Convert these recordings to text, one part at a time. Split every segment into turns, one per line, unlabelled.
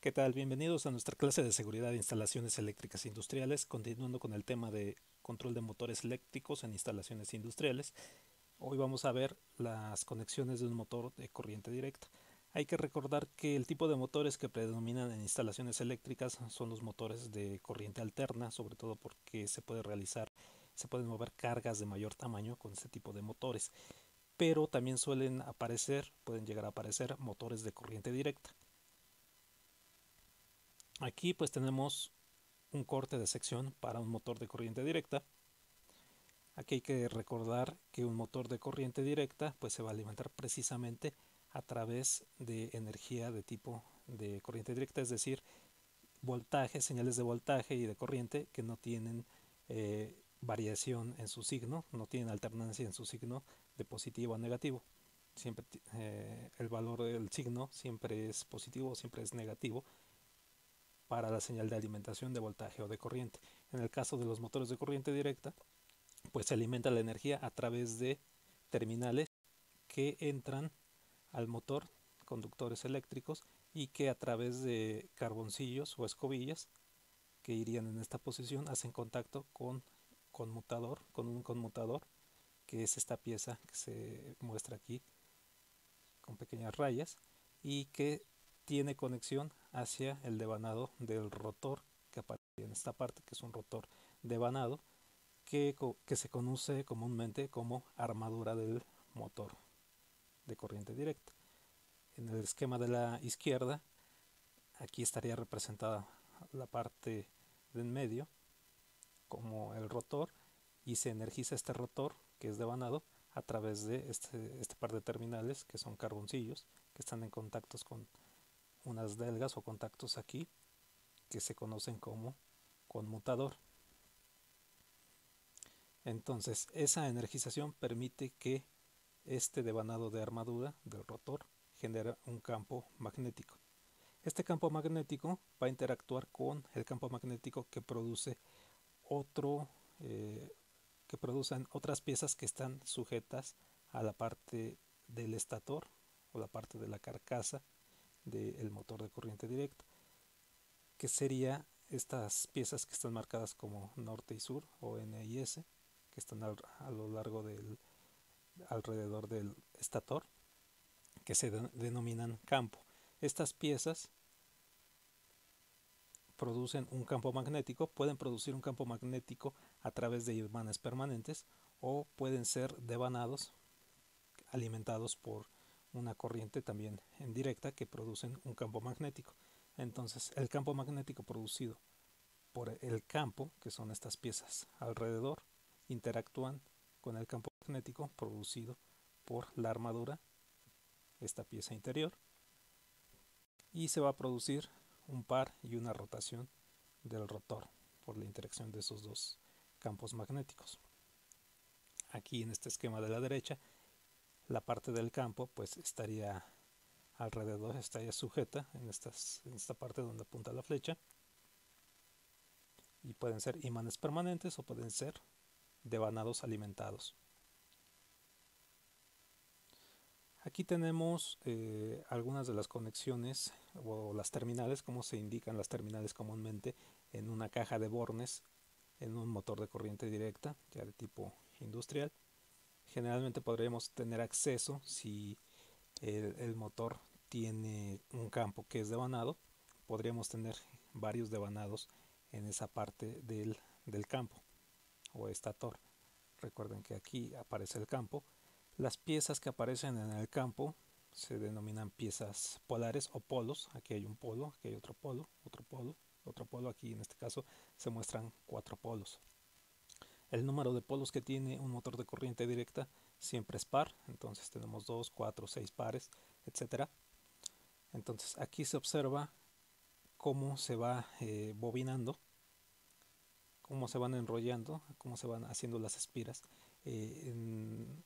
¿Qué tal? Bienvenidos a nuestra clase de seguridad de instalaciones eléctricas industriales, continuando con el tema de control de motores eléctricos en instalaciones industriales. Hoy vamos a ver las conexiones de un motor de corriente directa. Hay que recordar que el tipo de motores que predominan en instalaciones eléctricas son los motores de corriente alterna, sobre todo porque se pueden mover cargas de mayor tamaño con este tipo de motores, pero también pueden llegar a aparecer motores de corriente directa. Aquí pues tenemos un corte de sección para un motor de corriente directa. Aquí hay que recordar que un motor de corriente directa pues se va a alimentar precisamente a través de energía de tipo de corriente directa, es decir, voltaje, señales de voltaje y de corriente que no tienen variación en su signo, no tienen alternancia en su signo de positivo a negativo. Siempre el valor del signo siempre es positivo o siempre es negativo para la señal de alimentación de voltaje o de corriente. En el caso de los motores de corriente directa, pues se alimenta la energía a través de terminales que entran al motor, conductores eléctricos, y que a través de carboncillos o escobillas que irían en esta posición hacen contacto con un conmutador, que es esta pieza que se muestra aquí con pequeñas rayas y que tiene conexión hacia el devanado del rotor que aparece en esta parte, que es un rotor devanado que se conoce comúnmente como armadura del motor de corriente directa. En el esquema de la izquierda, aquí estaría representada la parte de en medio como el rotor, y se energiza este rotor que es devanado a través de este par de terminales que son carboncillos que están en contactos con unas delgas o contactos aquí que se conocen como conmutador. Entonces esa energización permite que este devanado de armadura del rotor genere un campo magnético. Este campo magnético va a interactuar con el campo magnético que produce otro que producen otras piezas que están sujetas a la parte del estator o la parte de la carcasa del motor de corriente directa, que sería estas piezas que están marcadas como norte y sur o N y S, que están a lo largo alrededor del estator, que se denominan campo. Estas piezas producen un campo magnético, pueden producir un campo magnético a través de imanes permanentes o pueden ser devanados, alimentados por una corriente también en directa que producen un campo magnético. Entonces el campo magnético producido por el campo, que son estas piezas alrededor, interactúan con el campo magnético producido por la armadura, esta pieza interior, y se va a producir un par y una rotación del rotor por la interacción de esos dos campos magnéticos. Aquí en este esquema de la derecha, la parte del campo pues estaría alrededor, estaría sujeta en esta parte donde apunta la flecha, y pueden ser imanes permanentes o pueden ser devanados alimentados. Aquí tenemos algunas de las conexiones o las terminales, como se indican las terminales comúnmente en una caja de bornes en un motor de corriente directa ya de tipo industrial. Generalmente podríamos tener acceso, si el motor tiene un campo que es devanado, podríamos tener varios devanados en esa parte del campo o estator. Recuerden que aquí aparece el campo. Las piezas que aparecen en el campo se denominan piezas polares o polos. Aquí hay un polo, aquí hay otro polo, otro polo, otro polo. Aquí en este caso se muestran 4 polos. El número de polos que tiene un motor de corriente directa siempre es par, entonces tenemos 2, 4, 6 pares, etcétera. Entonces aquí se observa cómo se va bobinando, cómo se van enrollando, cómo se van haciendo las espiras en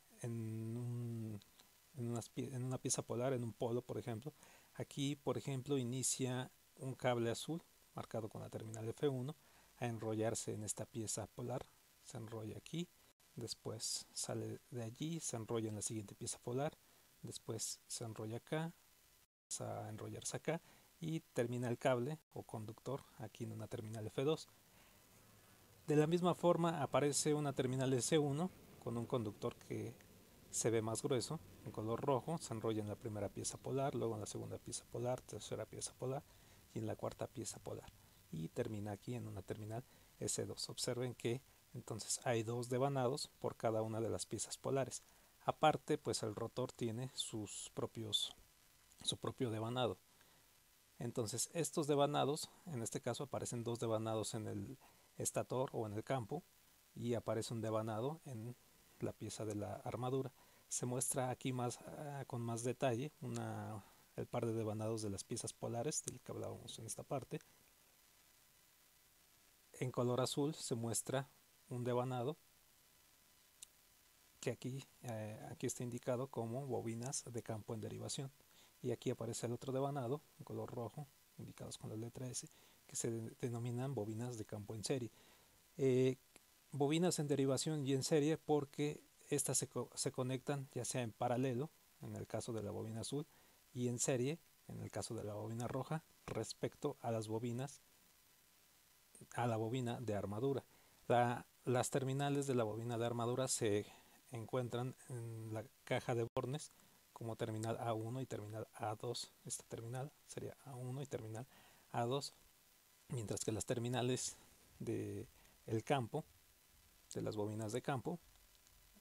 una pieza polar, en un polo, por ejemplo. Aquí, por ejemplo, inicia un cable azul marcado con la terminal F1 a enrollarse en esta pieza polar. Se enrolla aquí, después sale de allí, se enrolla en la siguiente pieza polar, después se enrolla acá, a enrollarse acá, y termina el cable o conductor aquí en una terminal F2. De la misma forma aparece una terminal S1 con un conductor que se ve más grueso, en color rojo, se enrolla en la primera pieza polar, luego en la segunda pieza polar, tercera pieza polar y en la cuarta pieza polar, y termina aquí en una terminal S2. Observen que entonces hay dos devanados por cada una de las piezas polares. Aparte, pues el rotor tiene su propio devanado. Entonces estos devanados, en este caso aparecen dos devanados en el estator o en el campo, y aparece un devanado en la pieza de la armadura. Se muestra aquí con más detalle el par de devanados de las piezas polares del que hablábamos en esta parte. En color azul se muestra un devanado que aquí está indicado como bobinas de campo en derivación, y aquí aparece el otro devanado en color rojo indicados con la letra S, que se denominan bobinas de campo en serie. Eh, bobinas en derivación y en serie porque estas se conectan ya sea en paralelo en el caso de la bobina azul y en serie en el caso de la bobina roja respecto a la bobina de armadura. Las terminales de la bobina de armadura se encuentran en la caja de bornes como terminal A1 y terminal A2. Esta terminal sería A1 y terminal A2, mientras que las terminales de el campo, de las bobinas de campo,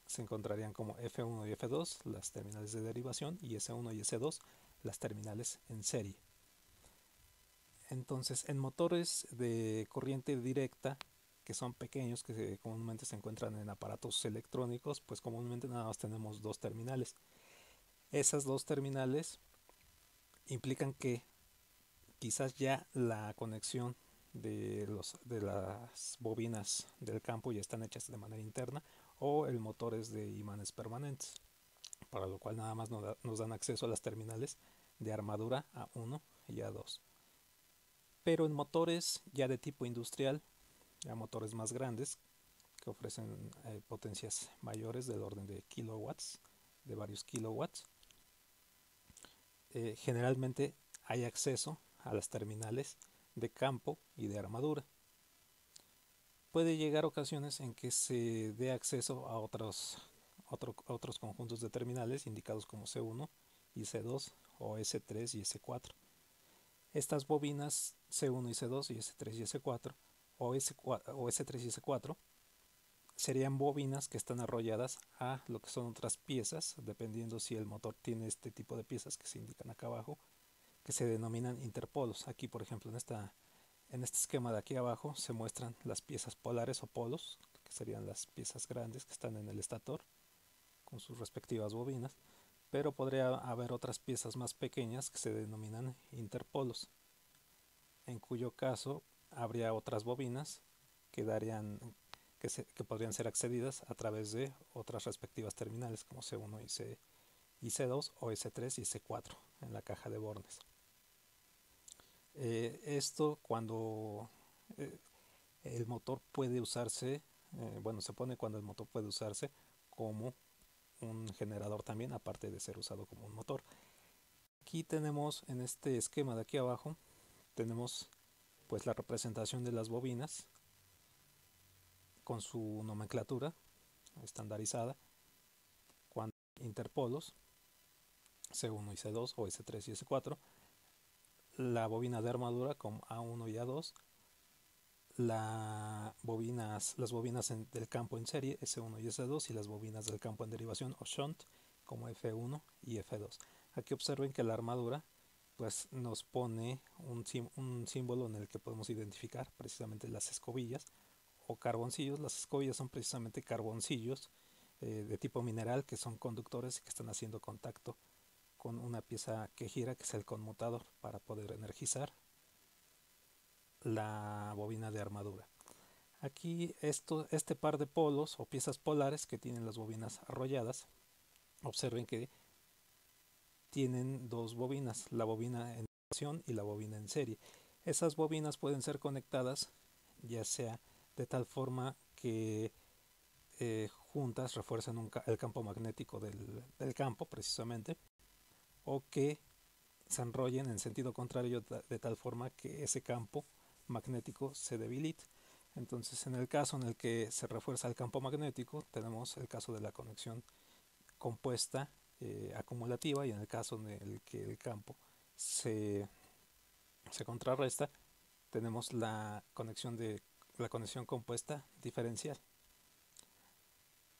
se encontrarían como F1 y F2, las terminales de derivación, y S1 y S2, las terminales en serie. Entonces, en motores de corriente directa, que son pequeños, que comúnmente se encuentran en aparatos electrónicos, pues comúnmente nada más tenemos dos terminales. Esas dos terminales implican que quizás ya la conexión de las bobinas del campo ya están hechas de manera interna, o el motor es de imanes permanentes, para lo cual nada más nos dan acceso a las terminales de armadura A1 y A2. Pero en motores ya de tipo industrial, ya motores más grandes que ofrecen potencias mayores del orden de kilowatts, de varios kilowatts, generalmente hay acceso a las terminales de campo y de armadura. Puede llegar ocasiones en que se dé acceso a otros conjuntos de terminales indicados como C1 y C2 o S3 y S4. Estas bobinas C1 y C2 y S3 y S4 o S3 y S4 serían bobinas que están arrolladas a lo que son otras piezas, dependiendo si el motor tiene este tipo de piezas que se indican acá abajo, que se denominan interpolos. Aquí, por ejemplo, en este esquema de aquí abajo se muestran las piezas polares o polos, que serían las piezas grandes que están en el estator con sus respectivas bobinas, pero podría haber otras piezas más pequeñas que se denominan interpolos, en cuyo caso habría otras bobinas que que podrían ser accedidas a través de otras respectivas terminales como C1 y C2 o S3 y C4 en la caja de bornes. Esto cuando el motor puede usarse, se pone cuando el motor puede usarse como un generador también, aparte de ser usado como un motor. Aquí tenemos en este esquema de aquí abajo, tenemos pues la representación de las bobinas con su nomenclatura estandarizada, cuando interpolos C1 y C2 o S3 y S4, la bobina de armadura con A1 y A2, las bobinas del campo en serie S1 y S2 y las bobinas del campo en derivación o shunt como F1 y F2. Aquí observen que la armadura pues nos pone un símbolo en el que podemos identificar precisamente las escobillas o carboncillos. Las escobillas son precisamente carboncillos de tipo mineral que son conductores y que están haciendo contacto con una pieza que gira, que es el conmutador, para poder energizar la bobina de armadura. Aquí este par de polos o piezas polares que tienen las bobinas arrolladas, observen que tienen dos bobinas, la bobina en derivación y la bobina en serie. Esas bobinas pueden ser conectadas ya sea de tal forma que juntas refuerzan el campo magnético del campo precisamente, o que se enrollen en sentido contrario de tal forma que ese campo magnético se debilite. Entonces, en el caso en el que se refuerza el campo magnético, tenemos el caso de la conexión compuesta acumulativa, y en el caso en el que el campo se contrarresta, tenemos la conexión compuesta diferencial.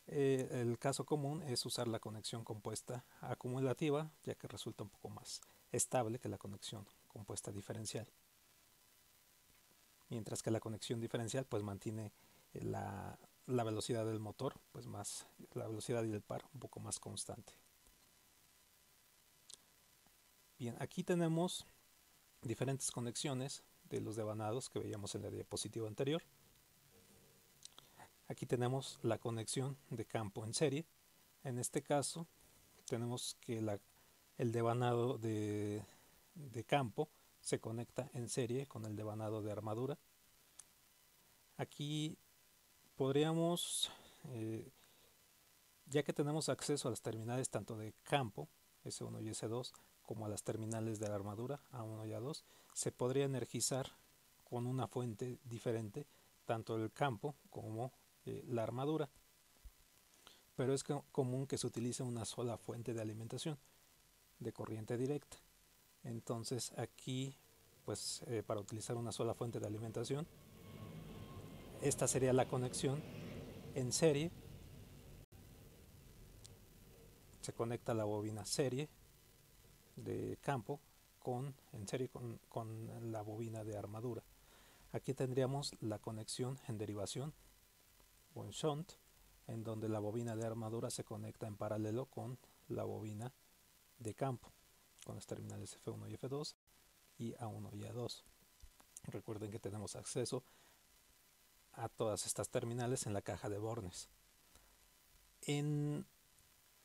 El caso común es usar la conexión compuesta acumulativa, ya que resulta un poco más estable que la conexión compuesta diferencial, mientras que la conexión diferencial pues mantiene la velocidad del motor, pues más la velocidad y el par un poco más constante. Bien, aquí tenemos diferentes conexiones de los devanados que veíamos en la diapositiva anterior. Aquí tenemos la conexión de campo en serie. En este caso tenemos que el devanado de campo se conecta en serie con el devanado de armadura. Aquí podríamos, ya que tenemos acceso a las terminales tanto de campo, S1 y S2, como a las terminales de la armadura, A1 y A2, se podría energizar con una fuente diferente tanto el campo como la armadura. Pero es común que se utilice una sola fuente de alimentación de corriente directa. Entonces aquí, pues para utilizar una sola fuente de alimentación, esta sería la conexión en serie. Se conecta la bobina serie de campo en serie con la bobina de armadura. Aquí tendríamos la conexión en derivación o en shunt, en donde la bobina de armadura se conecta en paralelo con la bobina de campo, con las terminales F1 y F2 y A1 y A2. Recuerden que tenemos acceso a todas estas terminales en la caja de bornes. En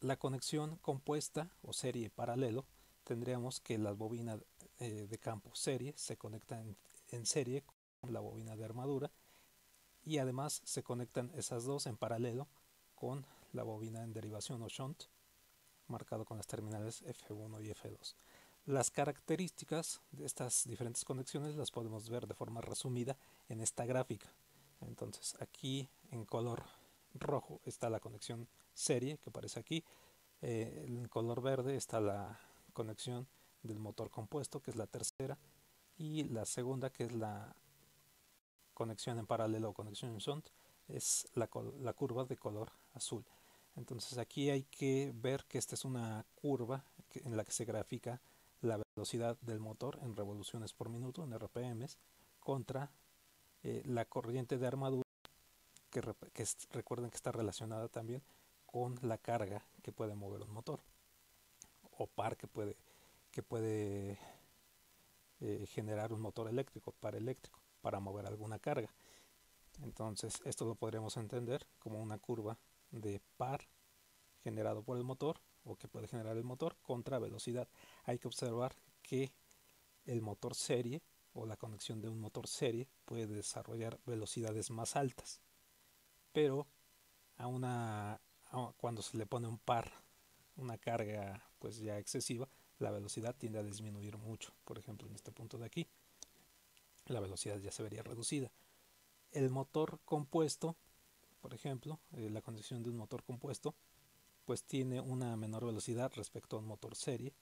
la conexión compuesta o serie paralelo, tendríamos que la bobina de campo serie se conecta en serie con la bobina de armadura, y además se conectan esas dos en paralelo con la bobina en derivación o shunt, marcado con las terminales F1 y F2. Las características de estas diferentes conexiones las podemos ver de forma resumida en esta gráfica. Entonces aquí en color rojo está la conexión serie que aparece aquí. En color verde está la conexión del motor compuesto, que es la tercera, y la segunda, que es la conexión en paralelo o conexión en shunt, es la curva de color azul. Entonces aquí hay que ver que esta es una curva en la que se grafica la velocidad del motor en revoluciones por minuto, en RPMs, contra la corriente de armadura, recuerden que está relacionada también con la carga que puede mover un motor, o par que puede generar un motor eléctrico, par eléctrico, para mover alguna carga. Entonces esto lo podríamos entender como una curva de par generado por el motor, o que puede generar el motor, contra velocidad. Hay que observar que el motor serie o la conexión de un motor serie puede desarrollar velocidades más altas, pero cuando se le pone un par, una carga pues ya excesiva, la velocidad tiende a disminuir mucho. Por ejemplo, en este punto de aquí, la velocidad ya se vería reducida. El motor compuesto, por ejemplo, la condición de un motor compuesto, pues tiene una menor velocidad respecto a un motor serie,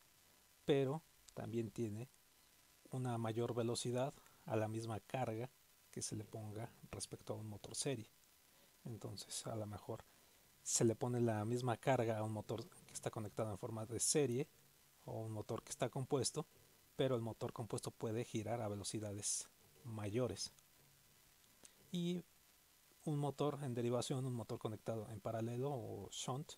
pero también tiene una mayor velocidad a la misma carga que se le ponga respecto a un motor serie. Entonces, a lo mejor se le pone la misma carga a un motor que está conectado en forma de serie o un motor que está compuesto, pero el motor compuesto puede girar a velocidades mayores. Y un motor en derivación, un motor conectado en paralelo o shunt,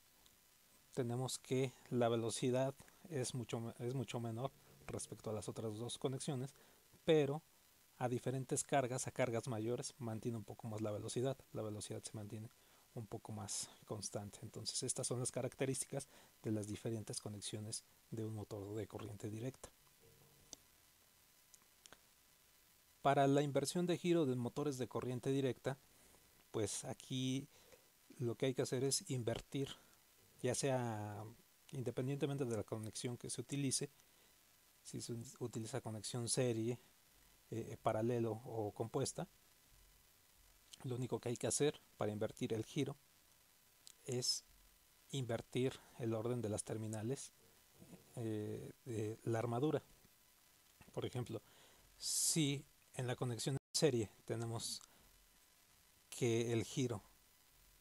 tenemos que la velocidad es mucho menor respecto a las otras dos conexiones, pero a diferentes cargas, a cargas mayores, mantiene un poco más la velocidad se mantiene un poco más constante. Entonces estas son las características de las diferentes conexiones de un motor de corriente directa. Para la inversión de giro de motores de corriente directa, pues aquí lo que hay que hacer es invertir, ya sea independientemente de la conexión que se utilice, Si se utiliza conexión serie, paralelo o compuesta, lo único que hay que hacer para invertir el giro es invertir el orden de las terminales de la armadura. Por ejemplo, si en la conexión en serie tenemos que el giro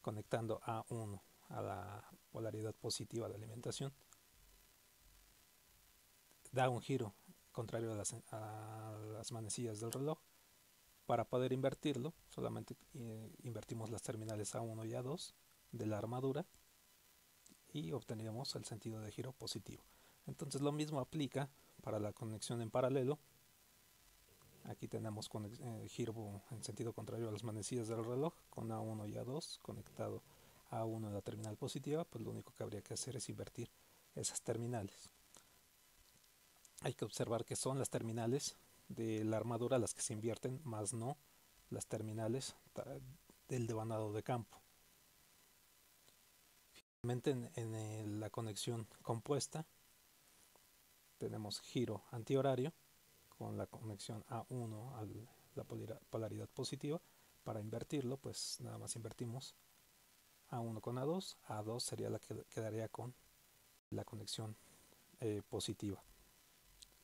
conectando A1 a la polaridad positiva de alimentación da un giro contrario a las manecillas del reloj, para poder invertirlo solamente invertimos las terminales A1 y A2 de la armadura y obtendríamos el sentido de giro positivo. Entonces lo mismo aplica para la conexión en paralelo. Aquí tenemos giro en sentido contrario a las manecillas del reloj con A1 y A2 conectado a A1 en la terminal positiva, pues lo único que habría que hacer es invertir esas terminales. Hay que observar que son las terminales de la armadura las que se invierten, más no las terminales del devanado de campo. Finalmente, en la conexión compuesta tenemos giro antihorario con la conexión A1 a la polaridad positiva. Para invertirlo, pues nada más invertimos A1 con A2. A2 sería la que quedaría con la conexión positiva.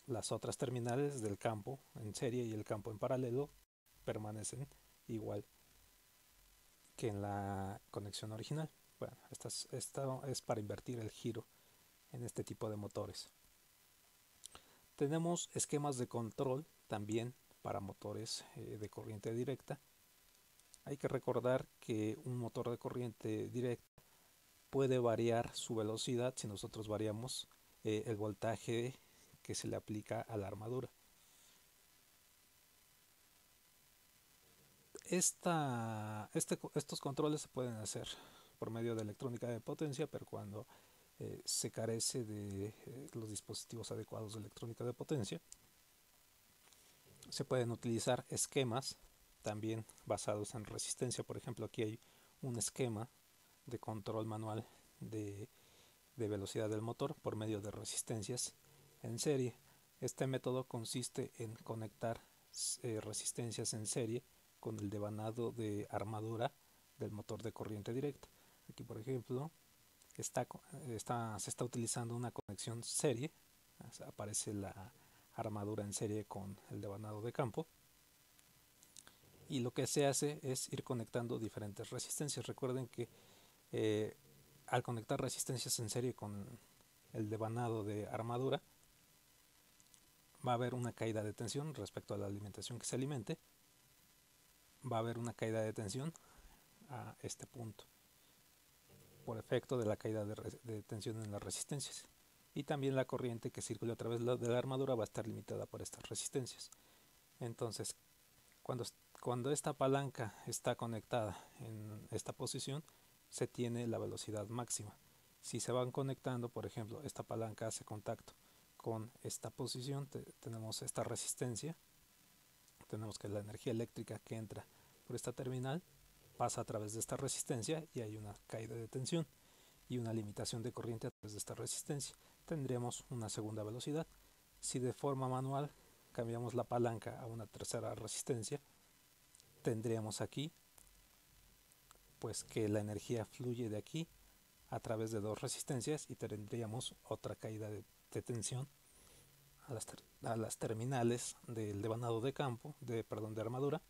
Las otras terminales del campo en serie y el campo en paralelo permanecen igual que en la conexión original. Bueno, esto es para invertir el giro en este tipo de motores. Tenemos esquemas de control también para motores de corriente directa. Hay que recordar que un motor de corriente directa puede variar su velocidad si nosotros variamos el voltaje que se le aplica a la armadura. Estos controles se pueden hacer por medio de electrónica de potencia, pero cuando se carece de los dispositivos adecuados de electrónica de potencia, se pueden utilizar esquemas también basados en resistencia. Por ejemplo, aquí hay un esquema de control manual de velocidad del motor por medio de resistencias en serie. Este método consiste en conectar resistencias en serie con el devanado de armadura del motor de corriente directa. Aquí, por ejemplo, se está utilizando una conexión serie. Aparece la armadura en serie con el devanado de campo, y lo que se hace es ir conectando diferentes resistencias. Recuerden que al conectar resistencias en serie con el devanado de armadura, va a haber una caída de tensión respecto a la alimentación que se alimente. Va a haber una caída de tensión a este punto por efecto de la caída de tensión en las resistencias, y también la corriente que circula a través de la armadura va a estar limitada por estas resistencias. Entonces, cuando esta palanca está conectada en esta posición, se tiene la velocidad máxima. Si se van conectando, por ejemplo, esta palanca hace contacto con esta posición, tenemos esta resistencia, tenemos que la energía eléctrica que entra por esta terminal pasa a través de esta resistencia y hay una caída de tensión y una limitación de corriente a través de esta resistencia. Tendríamos una segunda velocidad. Si de forma manual cambiamos la palanca a una tercera resistencia, tendríamos aquí pues que la energía fluye de aquí a través de dos resistencias y tendríamos otra caída de tensión a las terminales del devanado de campo, de armadura,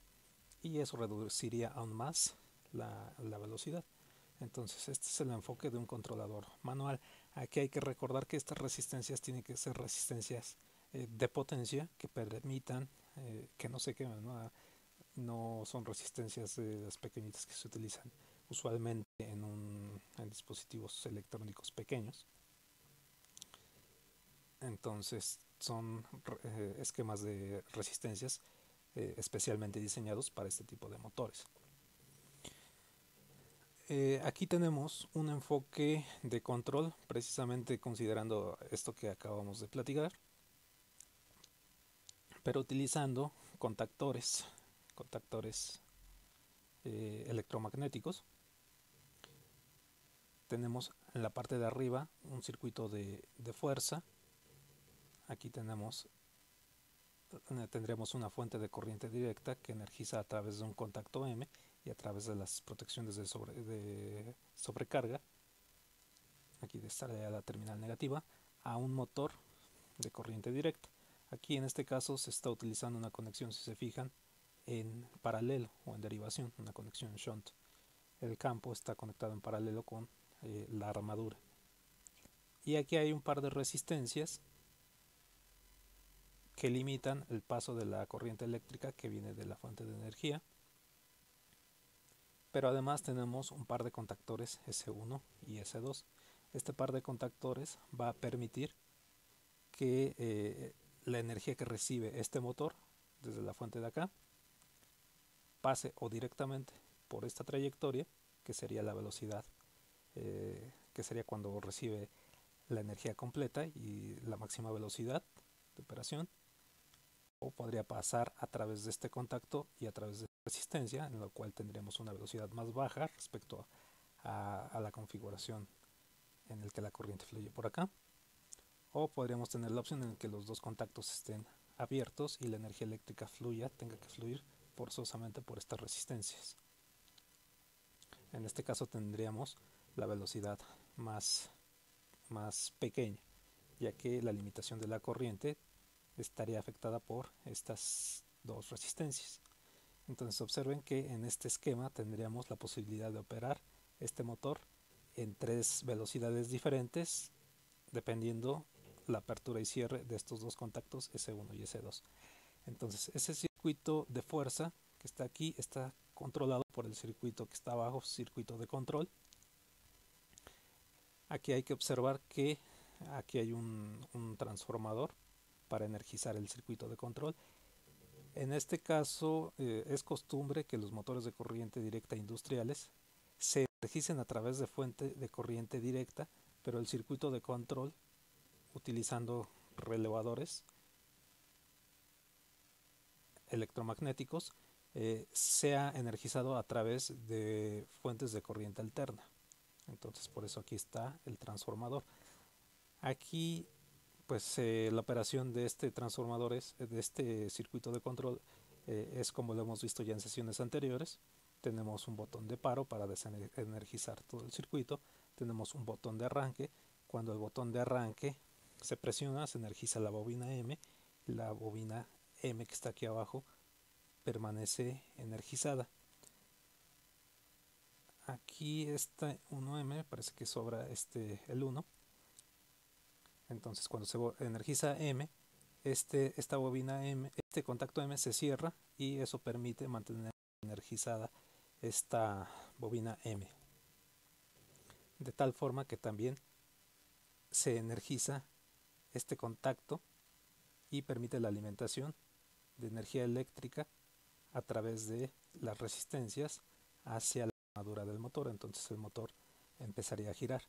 y eso reduciría aún más la velocidad. Entonces este es el enfoque de un controlador manual. Aquí hay que recordar que estas resistencias tienen que ser resistencias de potencia que permitan que no se quemen, no son resistencias de las pequeñitas que se utilizan usualmente en dispositivos electrónicos pequeños. Entonces son esquemas de resistencias especialmente diseñados para este tipo de motores. Aquí tenemos un enfoque de control, precisamente considerando esto que acabamos de platicar, pero utilizando contactores electromagnéticos. Tenemos en la parte de arriba un circuito de fuerza. aquí tendremos una fuente de corriente directa que energiza a través de un contacto M y a través de las protecciones de sobrecarga, aquí estaría la terminal negativa, a un motor de corriente directa. Aquí en este caso se está utilizando una conexión, si se fijan, en paralelo o en derivación, una conexión shunt. El campo está conectado en paralelo con la armadura. Y aquí hay un par de resistencias que limitan el paso de la corriente eléctrica que viene de la fuente de energía. Pero además tenemos un par de contactores S1 y S2. Este par de contactores va a permitir que la energía que recibe este motor desde la fuente de acá pase o directamente por esta trayectoria, que sería la velocidad, que sería cuando recibe la energía completa y la máxima velocidad de operación, o podría pasar a través de este contacto y a través de resistencia, en lo cual tendríamos una velocidad más baja respecto a la configuración en el que la corriente fluye por acá, o podríamos tener la opción en que los dos contactos estén abiertos y la energía eléctrica tenga que fluir forzosamente por estas resistencias. En este caso tendríamos la velocidad más pequeña, ya que la limitación de la corriente estaría afectada por estas dos resistencias. Entonces observen que en este esquema tendríamos la posibilidad de operar este motor en tres velocidades diferentes dependiendo la apertura y cierre de estos dos contactos S1 y S2. Entonces ese circuito de fuerza que está aquí está controlado por el circuito que está abajo, circuito de control. Aquí hay que observar que aquí hay un transformador para energizar el circuito de control. En este caso es costumbre que los motores de corriente directa industriales se energicen a través de fuente de corriente directa, pero el circuito de control, utilizando relevadores electromagnéticos, sea energizado a través de fuentes de corriente alterna. Entonces por eso aquí está el transformador. Aquí pues la operación de este transformador, de este circuito de control, es como lo hemos visto ya en sesiones anteriores. Tenemos un botón de paro para desenergizar todo el circuito. Tenemos un botón de arranque. Cuando el botón de arranque se presiona, se energiza la bobina M. La bobina M que está aquí abajo permanece energizada. Aquí está 1M, parece que sobra el 1. Entonces cuando se energiza M, esta bobina M, este contacto M se cierra y eso permite mantener energizada esta bobina M. De tal forma que también se energiza este contacto y permite la alimentación de energía eléctrica a través de las resistencias hacia la armadura del motor. Entonces el motor empezaría a girar.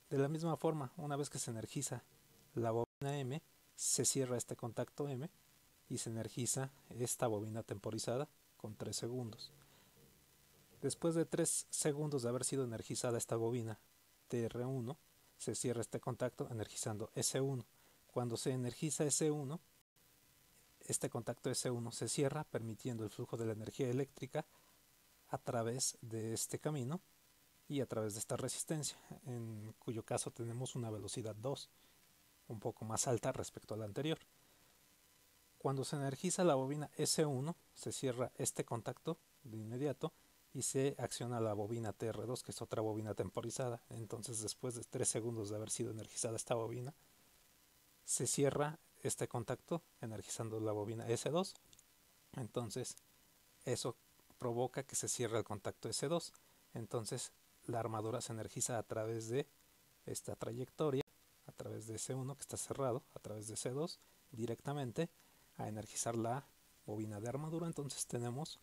De la misma forma, una vez que se energiza la bobina M, se cierra este contacto M y se energiza esta bobina temporizada con 3 segundos. Después de 3 segundos de haber sido energizada esta bobina TR1, se cierra este contacto energizando S1. Cuando se energiza S1, este contacto S1 se cierra permitiendo el flujo de la energía eléctrica a través de este camino y a través de esta resistencia, en cuyo caso tenemos una velocidad 2, un poco más alta respecto a la anterior. Cuando se energiza la bobina S1, se cierra este contacto de inmediato y se acciona la bobina TR2, que es otra bobina temporizada. Entonces, después de 3 segundos de haber sido energizada esta bobina, se cierra este contacto energizando la bobina S2. Entonces, eso provoca que se cierre el contacto S2. Entonces, la armadura se energiza a través de esta trayectoria, a través de S1 que está cerrado, a través de S2 directamente a energizar la bobina de armadura. Entonces tenemos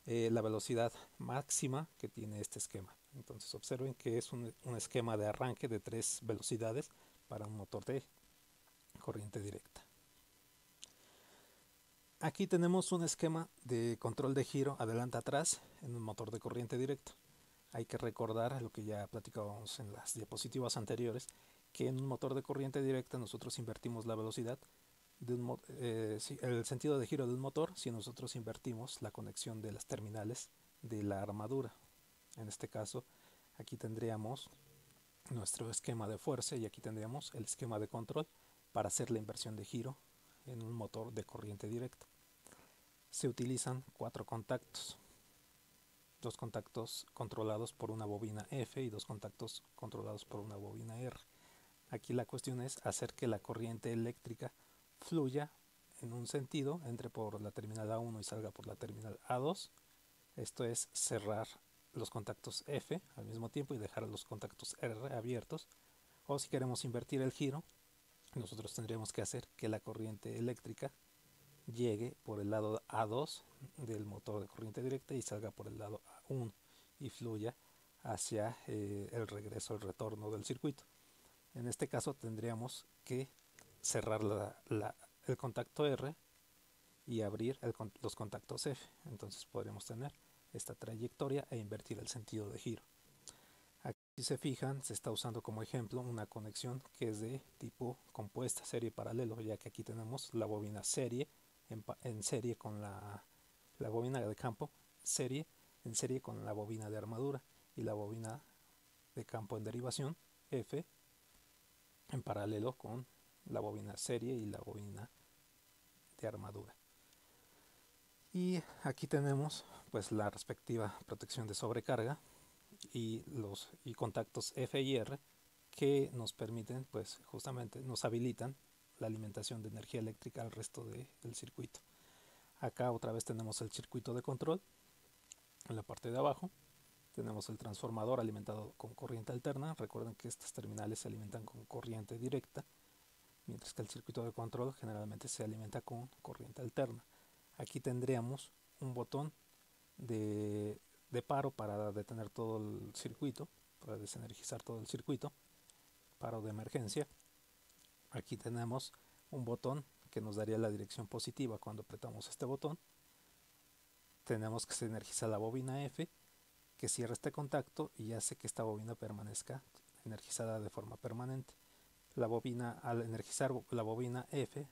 la velocidad máxima que tiene este esquema. Entonces observen que es un esquema de arranque de 3 velocidades para un motor de corriente directa. Aquí tenemos un esquema de control de giro adelante-atrás en un motor de corriente directa. Hay que recordar lo que ya platicábamos en las diapositivas anteriores, que en un motor de corriente directa nosotros invertimos la velocidad de el sentido de giro de un motor si nosotros invertimos la conexión de las terminales de la armadura. En este caso, aquí tendríamos nuestro esquema de fuerza y aquí tendríamos el esquema de control para hacer la inversión de giro en un motor de corriente directa. Se utilizan 4 contactos, 2 contactos controlados por una bobina F y 2 contactos controlados por una bobina R. Aquí la cuestión es hacer que la corriente eléctrica fluya en un sentido, entre por la terminal A1 y salga por la terminal A2. Esto es cerrar los contactos F al mismo tiempo y dejar los contactos R abiertos. O si queremos invertir el giro, nosotros tendríamos que hacer que la corriente eléctrica llegue por el lado A2 del motor de corriente directa y salga por el lado A1 y fluya hacia el regreso, el retorno del circuito. En este caso tendríamos que cerrar el contacto R y abrir los contactos F. Entonces podríamos tener esta trayectoria e invertir el sentido de giro. Aquí, si se fijan, se está usando como ejemplo una conexión que es de tipo compuesta, serie paralelo, ya que aquí tenemos la bobina serie en serie con la bobina de campo en serie con la bobina de armadura y la bobina de campo en derivación F en paralelo con la bobina serie y la bobina de armadura. Y aquí tenemos pues la respectiva protección de sobrecarga y los contactos F y R que nos permiten, pues justamente nos habilitan la alimentación de energía eléctrica al resto del circuito. Acá otra vez tenemos el circuito de control. En la parte de abajo tenemos el transformador alimentado con corriente alterna. Recuerden que estas terminales se alimentan con corriente directa, mientras que el circuito de control generalmente se alimenta con corriente alterna. Aquí tendríamos un botón de paro para detener todo el circuito, para desenergizar todo el circuito, paro de emergencia. Aquí tenemos un botón que nos daría la dirección positiva cuando apretamos este botón. Tenemos que se energiza la bobina F, que cierra este contacto y hace que esta bobina permanezca energizada de forma permanente. Al energizar la bobina F,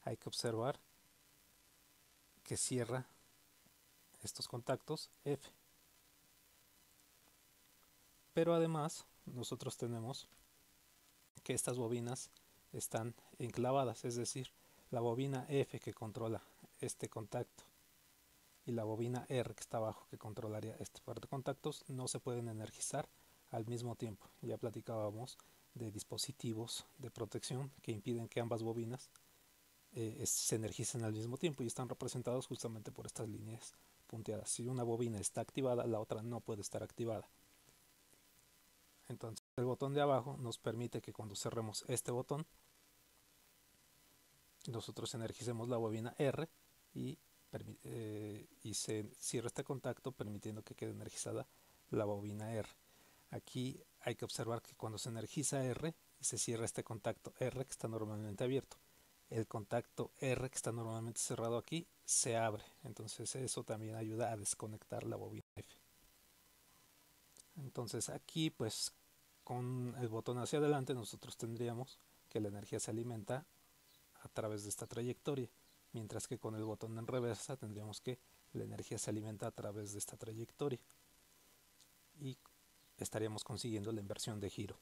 hay que observar que cierra estos contactos F. Pero además nosotros tenemos que estas bobinas están enclavadas, es decir, la bobina F que controla este contacto y la bobina R que está abajo que controlaría este par de contactos no se pueden energizar al mismo tiempo. Ya platicábamos de dispositivos de protección que impiden que ambas bobinas se energicen al mismo tiempo y están representados justamente por estas líneas punteadas. Si una bobina está activada, la otra no puede estar activada. Entonces el botón de abajo nos permite que cuando cerremos este botón nosotros energicemos la bobina R y se cierra este contacto permitiendo que quede energizada la bobina R. Aquí hay que observar que cuando se energiza R y se cierra este contacto R que está normalmente abierto, el contacto R que está normalmente cerrado aquí se abre, entonces eso también ayuda a desconectar la bobina F. Entonces aquí pues con el botón hacia adelante nosotros tendríamos que la energía se alimenta a través de esta trayectoria, mientras que con el botón en reversa tendríamos que la energía se alimenta a través de esta trayectoria y estaríamos consiguiendo la inversión de giro.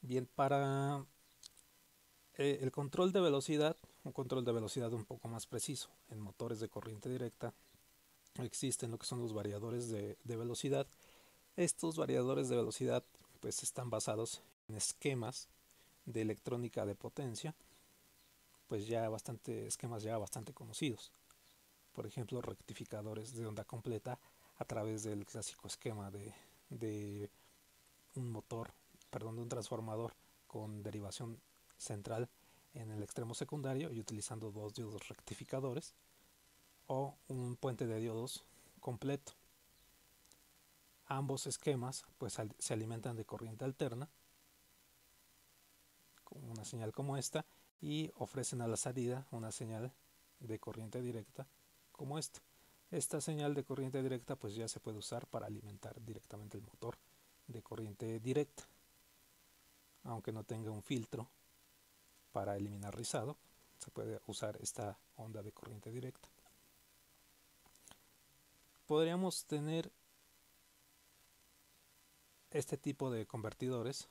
Bien, para el control de velocidad, un control de velocidad un poco más preciso en motores de corriente directa, existen lo que son los variadores de velocidad. Estos variadores de velocidad pues están basados en esquemas de electrónica de potencia, pues esquemas ya bastante conocidos. Por ejemplo, rectificadores de onda completa a través del clásico esquema de un transformador con derivación central en el extremo secundario y utilizando 2 diodos rectificadores, o un puente de diodos completo. Ambos esquemas pues se alimentan de corriente alterna con una señal como esta y ofrecen a la salida una señal de corriente directa como esta. Esta señal de corriente directa pues ya se puede usar para alimentar directamente el motor de corriente directa. aunque no tenga un filtro para eliminar rizado, se puede usar esta onda de corriente directa. Podríamos tener este tipo de convertidores,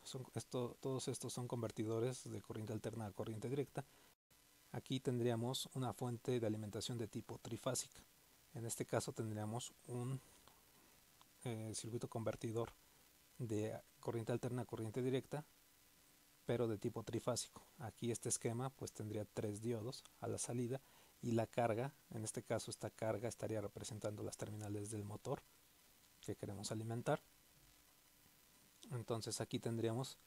todos estos son convertidores de corriente alterna a corriente directa. Aquí tendríamos una fuente de alimentación de tipo trifásica. En este caso tendríamos un circuito convertidor de corriente alterna a corriente directa, pero de tipo trifásico. Aquí este esquema pues tendría 3 diodos a la salida y la carga, en este caso esta carga estaría representando las terminales del motor que queremos alimentar. Entonces aquí tendríamos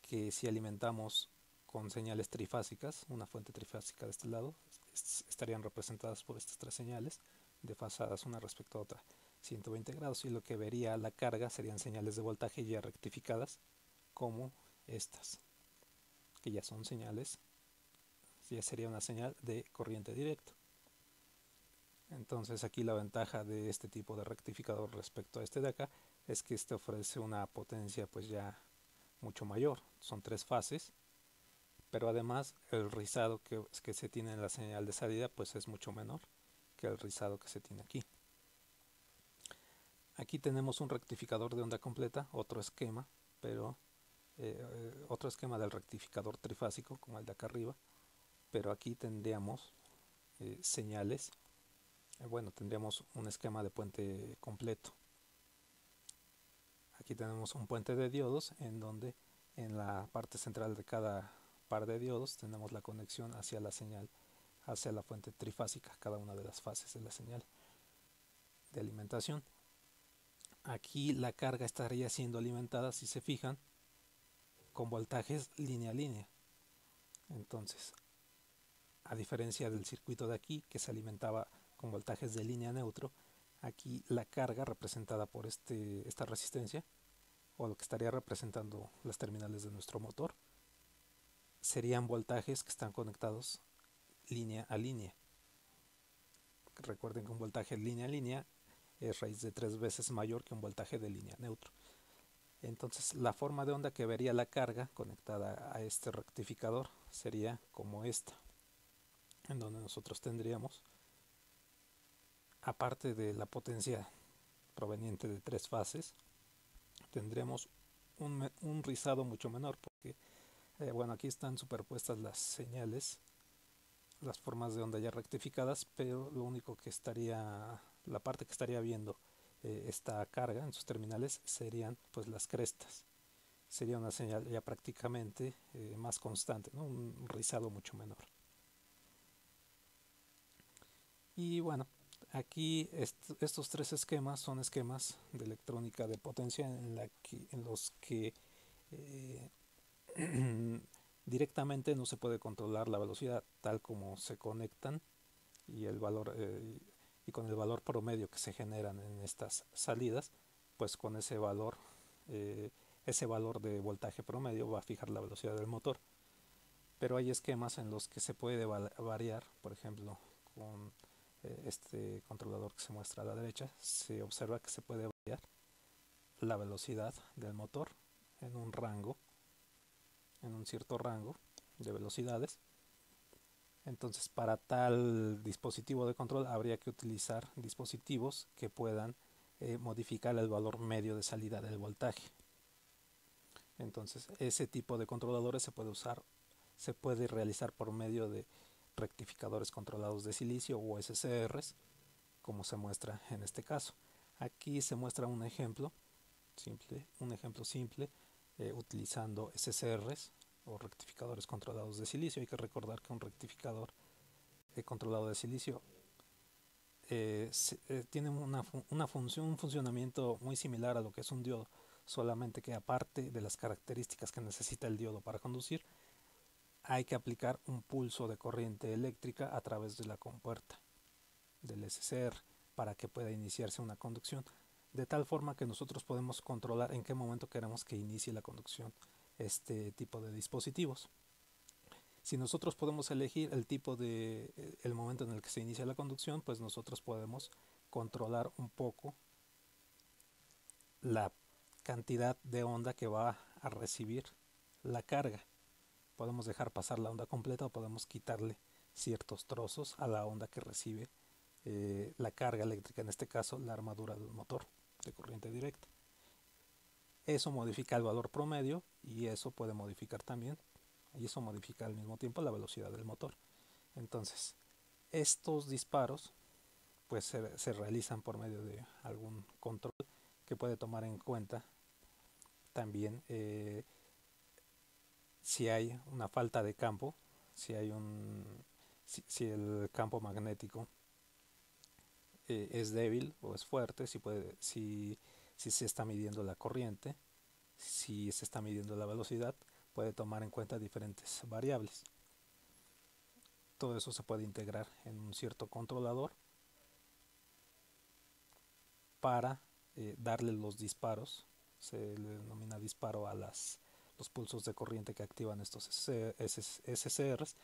que si alimentamos con señales trifásicas, una fuente trifásica de este lado, estarían representadas por estas 3 señales desfasadas una respecto a otra 120 grados, y lo que vería la carga serían señales de voltaje ya rectificadas como estas, que ya son señales, ya sería una señal de corriente directa. Entonces aquí la ventaja de este tipo de rectificador respecto a este de acá es que este ofrece una potencia pues ya mucho mayor, son 3 fases, pero además el rizado que se tiene en la señal de salida pues es mucho menor que el rizado que se tiene aquí. Aquí tenemos un rectificador de onda completa, otro esquema, pero otro esquema del rectificador trifásico como el de acá arriba, pero aquí tendríamos señales, bueno, tendríamos un esquema de puente completo. Aquí tenemos un puente de diodos en donde en la parte central de cada par de diodos tenemos la conexión hacia la señal, hacia la fuente trifásica, cada una de las fases de la señal de alimentación. Aquí la carga estaría siendo alimentada, si se fijan, con voltajes línea a línea. Entonces, a diferencia del circuito de aquí, que se alimentaba con voltajes de línea neutro, aquí la carga representada por esta resistencia, o lo que estaría representando las terminales de nuestro motor, serían voltajes que están conectados línea a línea. Recuerden que un voltaje línea a línea es raíz de 3 veces mayor que un voltaje de línea neutro. Entonces la forma de onda que vería la carga conectada a este rectificador sería como esta, en donde nosotros tendríamos, aparte de la potencia proveniente de 3 fases, tendremos un rizado mucho menor, porque bueno, aquí están superpuestas las señales, las formas de onda ya rectificadas, pero lo único que estaría, la parte que estaría viendo esta carga en sus terminales serían pues las crestas. Sería una señal ya prácticamente más constante, ¿no? Un rizado mucho menor. Y bueno, aquí estos 3 esquemas son esquemas de electrónica de potencia en los que directamente no se puede controlar la velocidad tal como se conectan y el valor y con el valor promedio que se generan en estas salidas, pues con ese valor de voltaje promedio va a fijar la velocidad del motor. Pero hay esquemas en los que se puede variar, por ejemplo, con este controlador que se muestra a la derecha, se observa que se puede variar la velocidad del motor en un rango, en un cierto rango de velocidades. Entonces, para tal dispositivo de control habría que utilizar dispositivos que puedan modificar el valor medio de salida del voltaje. Entonces, ese tipo de controladores se puede realizar por medio de rectificadores controlados de silicio o SCRs, como se muestra en este caso. Aquí se muestra un ejemplo simple utilizando SCRs o rectificadores controlados de silicio. Hay que recordar que un rectificador controlado de silicio tiene un funcionamiento muy similar a lo que es un diodo, solamente que aparte de las características que necesita el diodo para conducir, hay que aplicar un pulso de corriente eléctrica a través de la compuerta del SCR para que pueda iniciarse una conducción, de tal forma que nosotros podemos controlar en qué momento queremos que inicie la conducción este tipo de dispositivos. Si nosotros podemos elegir el momento en el que se inicia la conducción, pues nosotros podemos controlar un poco la cantidad de onda que va a recibir la carga. Podemos dejar pasar la onda completa o podemos quitarle ciertos trozos a la onda que recibe la carga eléctrica, en este caso la armadura de un motor de corriente directa. Eso modifica el valor promedio y eso puede modificar también, y eso modifica al mismo tiempo la velocidad del motor. Entonces, estos disparos pues se realizan por medio de algún control que puede tomar en cuenta también si hay una falta de campo, si el campo magnético es débil o es fuerte, si se está midiendo la corriente, si se está midiendo la velocidad, puede tomar en cuenta diferentes variables. Todo eso se puede integrar en un cierto controlador para darle los disparos. Se le denomina disparo a los pulsos de corriente que activan estos SCRs,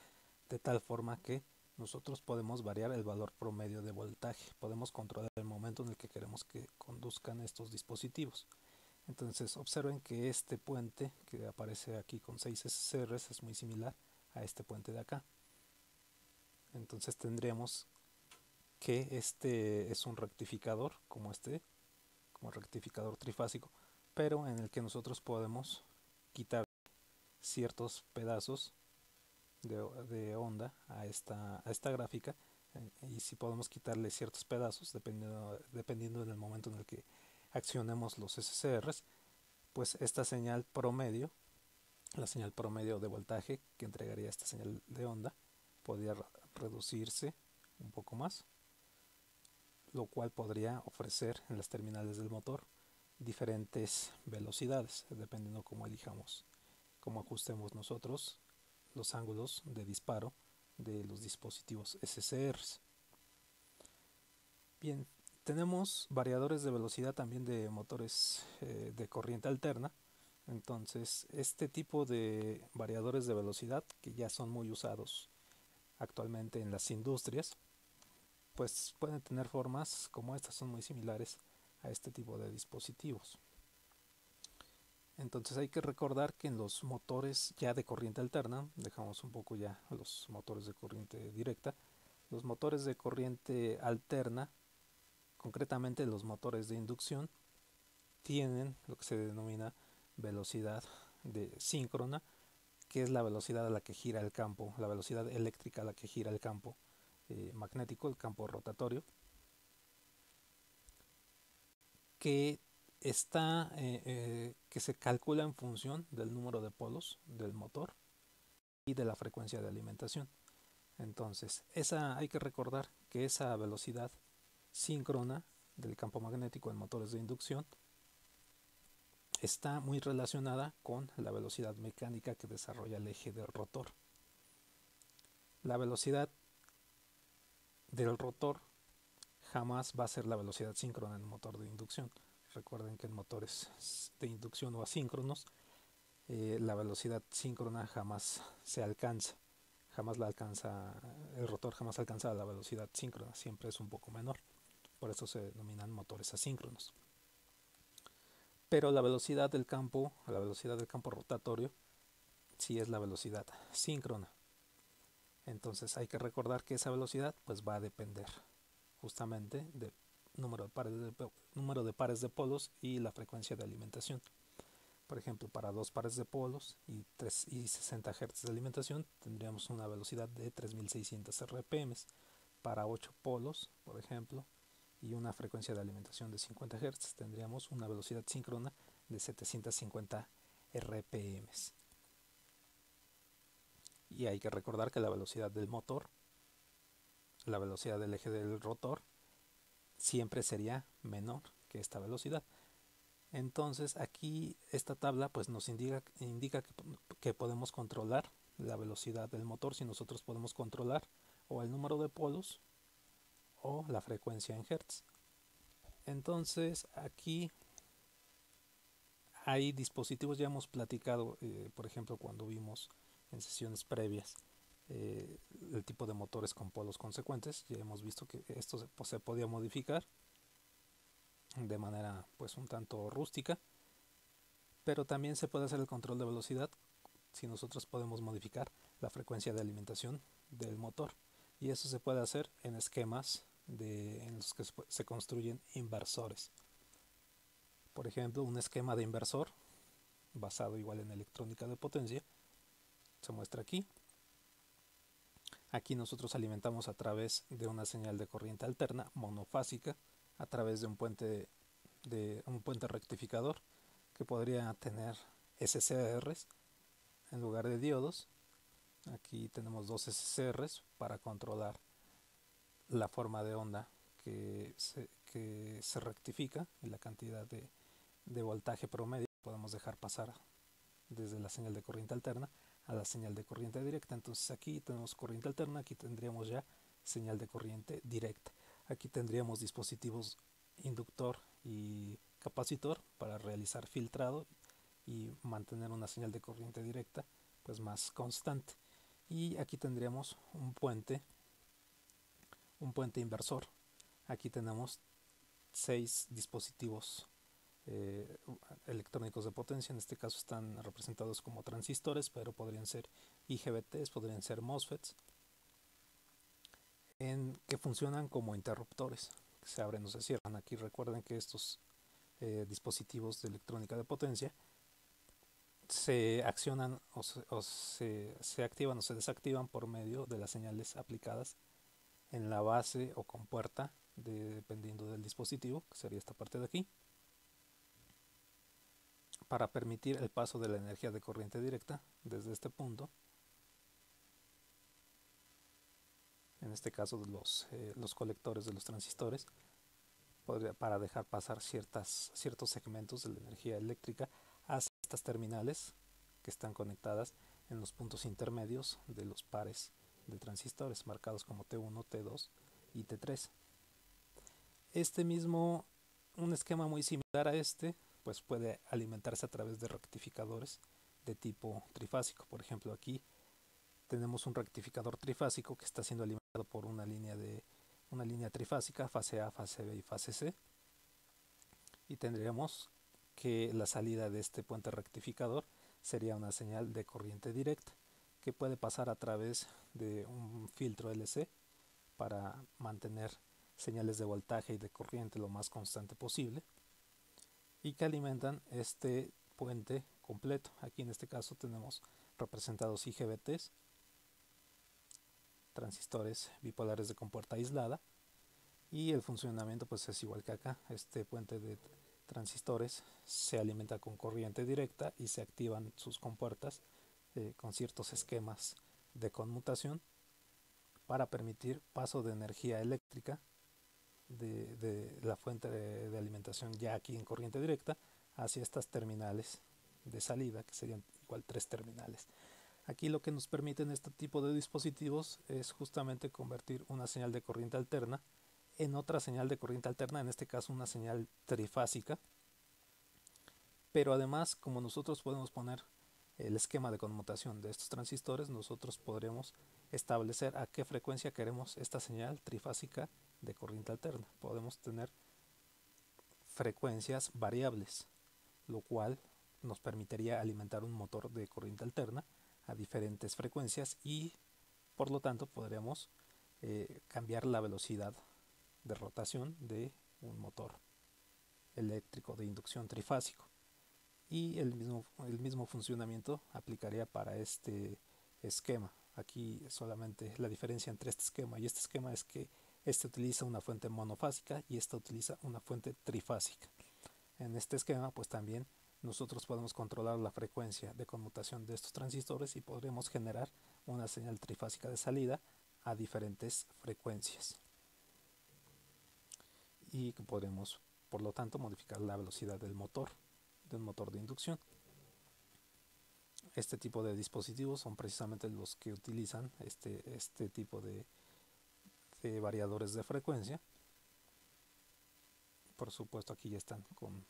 de tal forma que nosotros podemos variar el valor promedio de voltaje, podemos controlar el momento en el que queremos que conduzcan estos dispositivos. Entonces observen que este puente que aparece aquí con 6 SCRs es muy similar a este puente de acá. Entonces tendríamos que este es un rectificador como rectificador trifásico, pero en el que nosotros podemos quitar ciertos pedazos de onda a esta gráfica, y si podemos quitarle ciertos pedazos dependiendo del momento en el que accionemos los SCRs, pues esta señal promedio, la señal promedio de voltaje que entregaría esta señal de onda, podría reducirse un poco más, lo cual podría ofrecer en las terminales del motor diferentes velocidades, dependiendo cómo elijamos, cómo ajustemos nosotros los ángulos de disparo de los dispositivos SCRs. Bien, tenemos variadores de velocidad también de motores de corriente alterna. Entonces, este tipo de variadores de velocidad, que ya son muy usados actualmente en las industrias, pues pueden tener formas como estas, son muy similares a este tipo de dispositivos. Entonces hay que recordar que en los motores ya de corriente alterna, dejamos un poco ya los motores de corriente directa, los motores de corriente alterna, concretamente los motores de inducción, tienen lo que se denomina velocidad de síncrona, que es la velocidad a la que gira el campo, la velocidad eléctrica a la que gira el campo magnético, el campo rotatorio, que que se calcula en función del número de polos del motor y de la frecuencia de alimentación. Entonces, hay que recordar que esa velocidad síncrona del campo magnético en motores de inducción está muy relacionada con la velocidad mecánica que desarrolla el eje del rotor. La velocidad del rotor jamás va a ser la velocidad síncrona en el motor de inducción. Recuerden que en motores de inducción o asíncronos, la velocidad síncrona jamás se alcanza. El rotor jamás alcanza la velocidad síncrona, siempre es un poco menor. Por eso se denominan motores asíncronos. Pero la velocidad del campo rotatorio, sí es la velocidad síncrona. Entonces hay que recordar que esa velocidad pues va a depender justamente del número de pares de polos y la frecuencia de alimentación. Por ejemplo, para 2 pares de polos y 60 Hz de alimentación tendríamos una velocidad de 3600 RPM. Para 8 polos, por ejemplo, y una frecuencia de alimentación de 50 Hz tendríamos una velocidad síncrona de 750 RPM. Y hay que recordar que la velocidad del motor, la velocidad del eje del rotor, siempre sería menor que esta velocidad. Entonces aquí esta tabla pues nos indica que podemos controlar la velocidad del motor si nosotros podemos controlar o el número de polos o la frecuencia en Hertz. Entonces aquí hay dispositivos, ya hemos platicado, por ejemplo, cuando vimos en sesiones previas el tipo de motores con polos consecuentes, ya hemos visto que esto se podía modificar de manera pues un tanto rústica, pero también se puede hacer el control de velocidad si nosotros podemos modificar la frecuencia de alimentación del motor. Y eso se puede hacer en esquemas en los que se construyen inversores. Por ejemplo, un esquema de inversor basado igual en electrónica de potencia se muestra aquí. Aquí nosotros alimentamos a través de una señal de corriente alterna monofásica a través de un puente rectificador que podría tener SCRs en lugar de diodos. Aquí tenemos dos SCRs para controlar la forma de onda que se rectifica y la cantidad de voltaje promedio que podemos dejar pasar desde la señal de corriente alterna a la señal de corriente directa. Entonces aquí tenemos corriente alterna, aquí tendríamos ya señal de corriente directa. Aquí tendríamos dispositivos inductor y capacitor para realizar filtrado y mantener una señal de corriente directa pues más constante. Y aquí tendríamos un puente inversor. Aquí tenemos 6 dispositivos electrónicos de potencia. En este caso están representados como transistores, pero podrían ser IGBTs, podrían ser MOSFETs, que funcionan como interruptores, que se abren o se cierran. Aquí recuerden que estos dispositivos de electrónica de potencia se accionan se activan o se desactivan por medio de las señales aplicadas en la base o compuerta dependiendo del dispositivo, que sería esta parte de aquí, para permitir el paso de la energía de corriente directa desde este punto, en este caso los colectores de los transistores, para dejar pasar ciertos segmentos de la energía eléctrica hacia estas terminales que están conectadas en los puntos intermedios de los pares de transistores marcados como T1, T2 y T3. Un esquema muy similar a este, pues puede alimentarse a través de rectificadores de tipo trifásico. Por ejemplo, aquí tenemos un rectificador trifásico que está siendo alimentado por una línea trifásica, fase A, fase B y fase C. Y tendríamos que la salida de este puente rectificador sería una señal de corriente directa que puede pasar a través de un filtro LC para mantener señales de voltaje y de corriente lo más constante posible y que alimentan este puente completo. Aquí en este caso tenemos representados IGBTs, transistores bipolares de compuerta aislada, y el funcionamiento pues es igual que acá. Este puente de transistores se alimenta con corriente directa y se activan sus compuertas con ciertos esquemas de conmutación para permitir paso de energía eléctrica de la fuente de alimentación ya aquí en corriente directa hacia estas terminales de salida, que serían igual 3 terminales. Aquí lo que nos permiten este tipo de dispositivos es justamente convertir una señal de corriente alterna en otra señal de corriente alterna, en este caso una señal trifásica, pero además como nosotros podemos poner el esquema de conmutación de estos transistores, nosotros podremos establecer a qué frecuencia queremos esta señal trifásica de corriente alterna. Podemos tener frecuencias variables, lo cual nos permitiría alimentar un motor de corriente alterna a diferentes frecuencias y por lo tanto podríamos cambiar la velocidad de rotación de un motor eléctrico de inducción trifásico, y el mismo funcionamiento aplicaría para este esquema. Aquí solamente la diferencia entre este esquema y este esquema es que este utiliza una fuente monofásica y este utiliza una fuente trifásica. En este esquema pues también nosotros podemos controlar la frecuencia de conmutación de estos transistores y podremos generar una señal trifásica de salida a diferentes frecuencias, y podremos por lo tanto modificar la velocidad del motor, de un motor de inducción. Este tipo de dispositivos son precisamente los que utilizan este tipo de variadores de frecuencia. Por supuesto aquí ya están con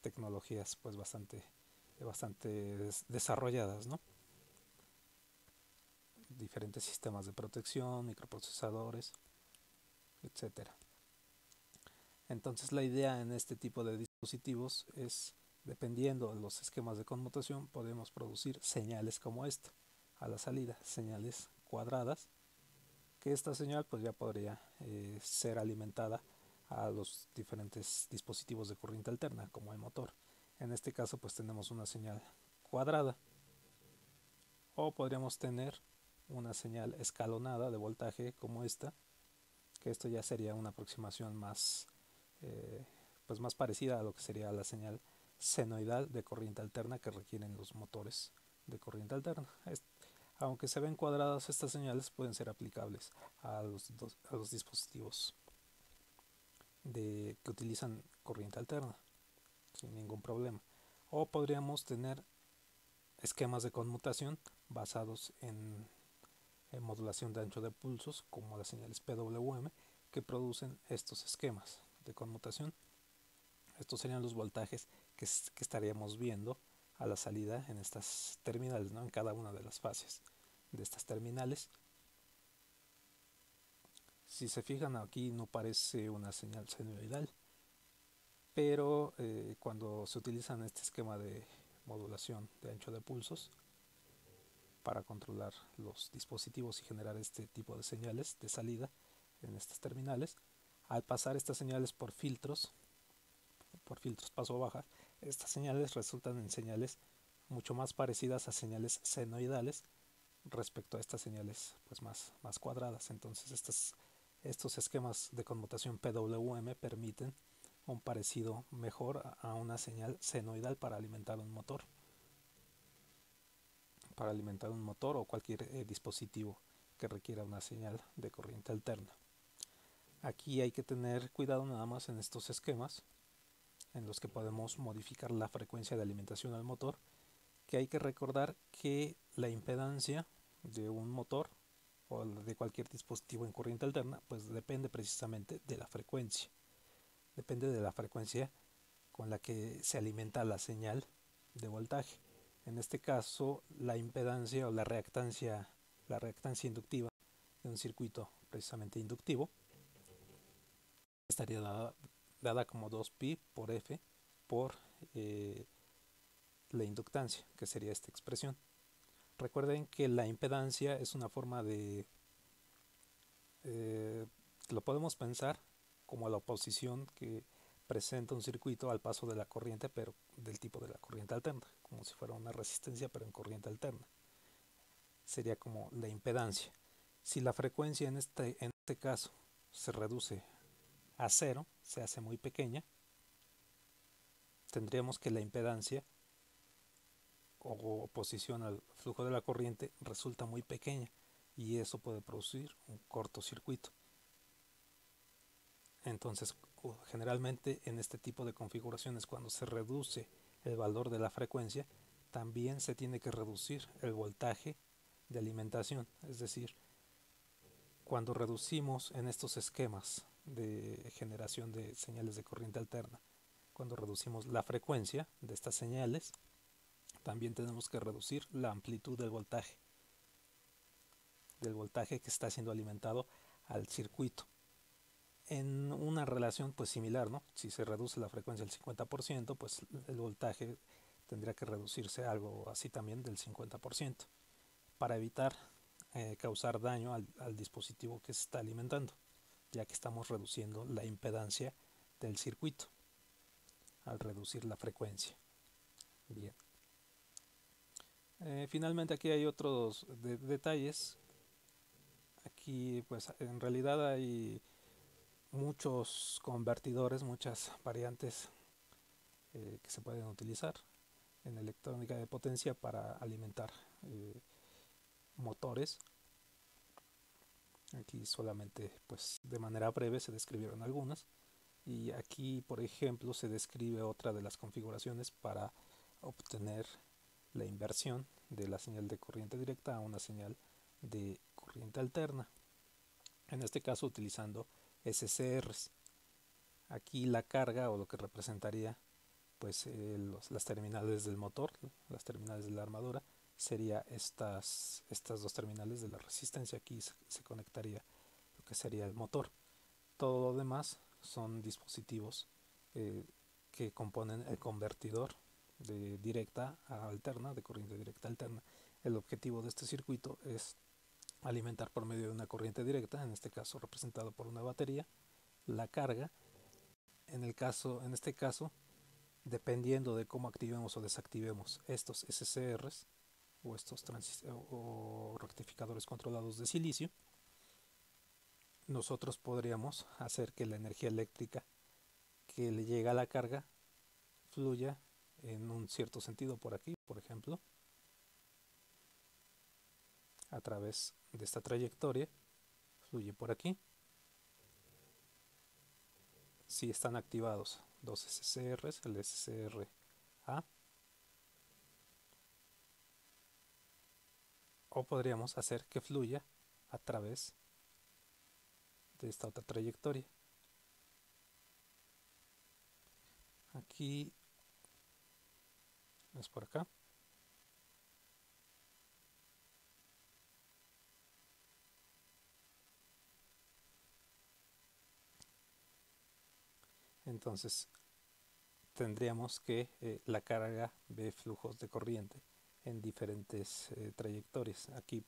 tecnologías pues bastante desarrolladas, ¿no? Diferentes sistemas de protección, microprocesadores, etcétera. Entonces la idea en este tipo de dispositivos es Dependiendo de los esquemas de conmutación, podemos producir señales como esta a la salida, señales cuadradas, que esta señal pues ya podría ser alimentada a los diferentes dispositivos de corriente alterna, como el motor. En este caso pues tenemos una señal cuadrada, o podríamos tener una señal escalonada de voltaje como esta, que esto ya sería una aproximación más, pues más parecida a lo que sería la señal senoidal de corriente alterna que requieren los motores de corriente alterna. Aunque se ven cuadradas, estas señales pueden ser aplicables a los dispositivos que utilizan corriente alterna sin ningún problema. O podríamos tener esquemas de conmutación basados en modulación de ancho de pulsos, como las señales PWM, que producen estos esquemas de conmutación. Estos serían los voltajes que estaríamos viendo a la salida en estas terminales, ¿no? En cada una de las fases de estas terminales. Si se fijan, aquí no parece una señal senoidal, pero cuando se utiliza este esquema de modulación de ancho de pulsos para controlar los dispositivos y generar este tipo de señales de salida en estas terminales, al pasar estas señales por filtros paso baja, estas señales resultan en señales mucho más parecidas a señales senoidales respecto a estas señales pues más cuadradas. Entonces estos esquemas de conmutación PWM permiten un parecido mejor a una señal senoidal para alimentar un motor o cualquier dispositivo que requiera una señal de corriente alterna. Aquí hay que tener cuidado nada más en estos esquemas en los que podemos modificar la frecuencia de alimentación al motor, que hay que recordar que la impedancia de un motor o de cualquier dispositivo en corriente alterna pues depende precisamente de la frecuencia. Depende de la frecuencia con la que se alimenta la señal de voltaje. En este caso, la impedancia o la reactancia inductiva de un circuito precisamente inductivo estaría dada como 2pi por F por la inductancia, que sería esta expresión. Recuerden que la impedancia es una forma de... lo podemos pensar como la oposición que presenta un circuito al paso de la corriente, pero del tipo de la corriente alterna, como si fuera una resistencia, pero en corriente alterna. Sería como la impedancia. Si la frecuencia en este caso se reduce a cero, se hace muy pequeña, tendríamos que la impedancia o oposición al flujo de la corriente resulta muy pequeña, y eso puede producir un cortocircuito. Entonces, generalmente en este tipo de configuraciones, cuando se reduce el valor de la frecuencia, también se tiene que reducir el voltaje de alimentación. Es decir, cuando reducimos en estos esquemas de generación de señales de corriente alterna, cuando reducimos la frecuencia de estas señales, también tenemos que reducir la amplitud del voltaje que está siendo alimentado al circuito, en una relación pues similar, ¿no? Si se reduce la frecuencia del 50%, pues el voltaje tendría que reducirse algo así también del 50%, para evitar causar daño al dispositivo que se está alimentando, ya que estamos reduciendo la impedancia del circuito al reducir la frecuencia. Bien. Finalmente aquí hay otros detalles. Aquí pues en realidad hay muchos convertidores, muchas variantes que se pueden utilizar en electrónica de potencia para alimentar motores. Aquí solamente pues de manera breve se describieron algunas, y aquí por ejemplo se describe otra de las configuraciones para obtener la inversión de la señal de corriente directa a una señal de corriente alterna, en este caso utilizando SCRs. Aquí la carga, o lo que representaría pues las terminales del motor, las terminales de la armadura, sería estas dos terminales de la resistencia. Aquí se conectaría lo que sería el motor. Todo lo demás son dispositivos que componen el convertidor de directa a alterna, de corriente directa a alterna. El objetivo de este circuito es alimentar por medio de una corriente directa, en este caso representado por una batería, la carga. En este caso, dependiendo de cómo activemos o desactivemos estos SCRs o estos o rectificadores controlados de silicio, nosotros podríamos hacer que la energía eléctrica que le llega a la carga fluya en un cierto sentido por aquí, por ejemplo, a través de esta trayectoria, fluye por aquí. Si están activados dos SCRs, el SCR A, o podríamos hacer que fluya a través de esta otra trayectoria. Aquí es por acá. Entonces tendríamos que la carga ve flujos de corriente en diferentes trayectorias. Aquí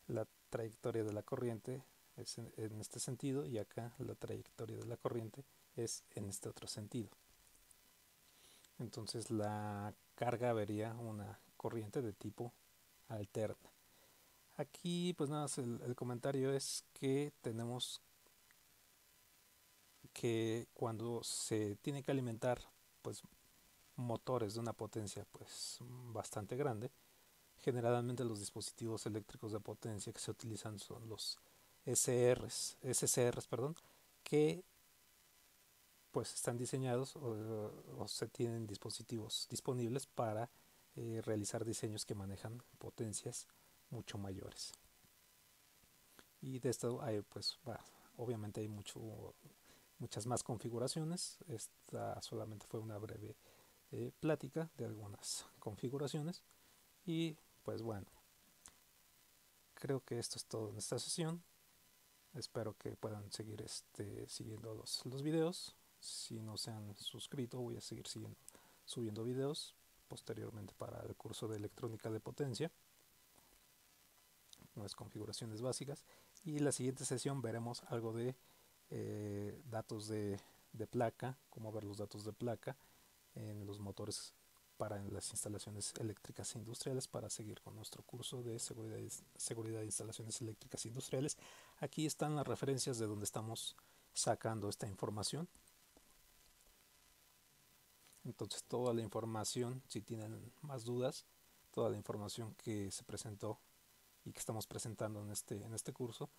la trayectoria de la corriente es en este sentido y acá la trayectoria de la corriente es en este otro sentido. Entonces la carga vería una corriente de tipo alterna. Aquí pues nada más el comentario es que tenemos que cuando se tiene que alimentar pues motores de una potencia pues bastante grande, generalmente los dispositivos eléctricos de potencia que se utilizan son los SCRs, que pues están diseñados o se tienen dispositivos disponibles para realizar diseños que manejan potencias mucho mayores. Y de esto hay pues obviamente hay muchas más configuraciones. Esta solamente fue una breve plática de algunas configuraciones y pues bueno, creo que esto es todo en esta sesión. Espero que puedan seguir siguiendo los videos. Si no se han suscrito, voy a seguir subiendo videos posteriormente para el curso de electrónica de potencia, unas configuraciones básicas. Y la siguiente sesión veremos algo de datos de placa, cómo ver los datos de placa en los motores para las instalaciones eléctricas e industriales, para seguir con nuestro curso de seguridad de instalaciones eléctricas e industriales. Aquí están las referencias de donde estamos sacando esta información. Entonces toda la información, si tienen más dudas, toda la información que se presentó y que estamos presentando en este curso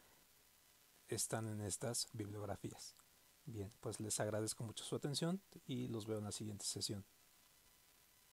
están en estas bibliografías. Bien, pues les agradezco mucho su atención y los veo en la siguiente sesión.